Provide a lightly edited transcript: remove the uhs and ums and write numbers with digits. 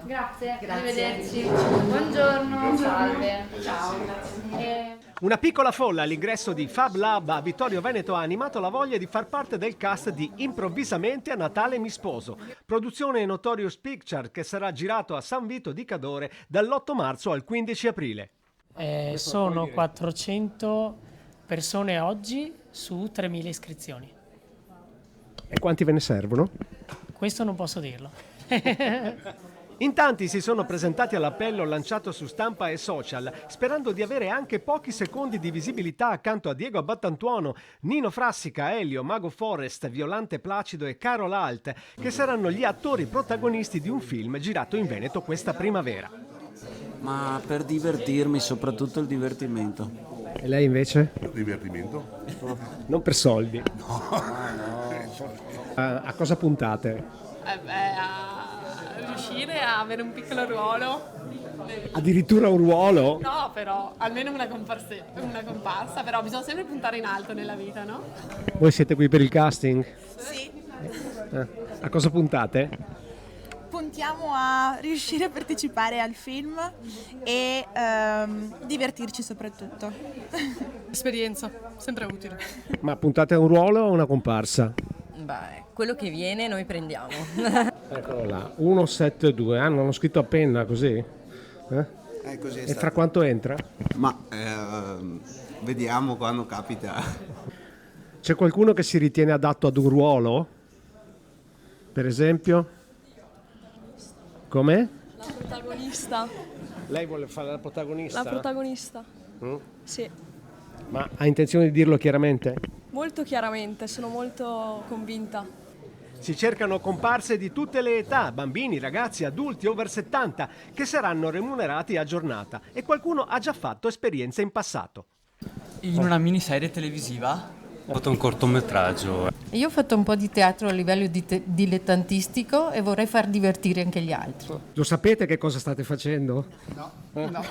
Grazie, Grazie. arrivederci. Buongiorno. Salve. Ciao. Una piccola folla all'ingresso di Fab Lab a Vittorio Veneto ha animato la voglia di far parte del cast di Improvvisamente a Natale mi sposo, produzione Notorious Picture che sarà girato a San Vito di Cadore dall'8 marzo al 15 aprile. Sono 400 persone oggi su 3.000 iscrizioni. E quanti ve ne servono? Questo non posso dirlo. In tanti si sono presentati all'appello lanciato su stampa e social, sperando di avere anche pochi secondi di visibilità accanto a Diego Abbattantuono, Nino Frassica, Elio, Mago Forest, Violante Placido e Carol Alt, che saranno gli attori protagonisti di un film girato in Veneto questa primavera. Ma per divertirmi, soprattutto il divertimento. E lei invece? Divertimento? Non per soldi. A cosa puntate? A riuscire a avere un piccolo ruolo. Addirittura un ruolo? No, però almeno una comparsa, però bisogna sempre puntare in alto nella vita, no? Voi siete qui per il casting? Sì, A cosa puntate? puntiamo a riuscire a partecipare al film e divertirci soprattutto. Esperienza, sempre utile. Ma puntate a un ruolo o a una comparsa? Beh, quello che viene noi prendiamo. Eccolo là, 172, non l'ho scritto a penna così? Così è E stato. fra quanto entra? Ma vediamo quando capita. C'è qualcuno che si ritiene adatto ad un ruolo? Per esempio? Com'è? La protagonista. Lei vuole fare la protagonista? La protagonista. Sì, Ma ha intenzione di dirlo chiaramente? molto chiaramente, sono molto convinta. Si cercano comparse di tutte le età, bambini, ragazzi, adulti over 70, che saranno remunerati a giornata e qualcuno ha già fatto esperienze in passato. In una miniserie televisiva? Ho fatto un cortometraggio. Io ho fatto un po' di teatro a livello dilettantistico e vorrei far divertire anche gli altri. Lo sapete che cosa state facendo? No.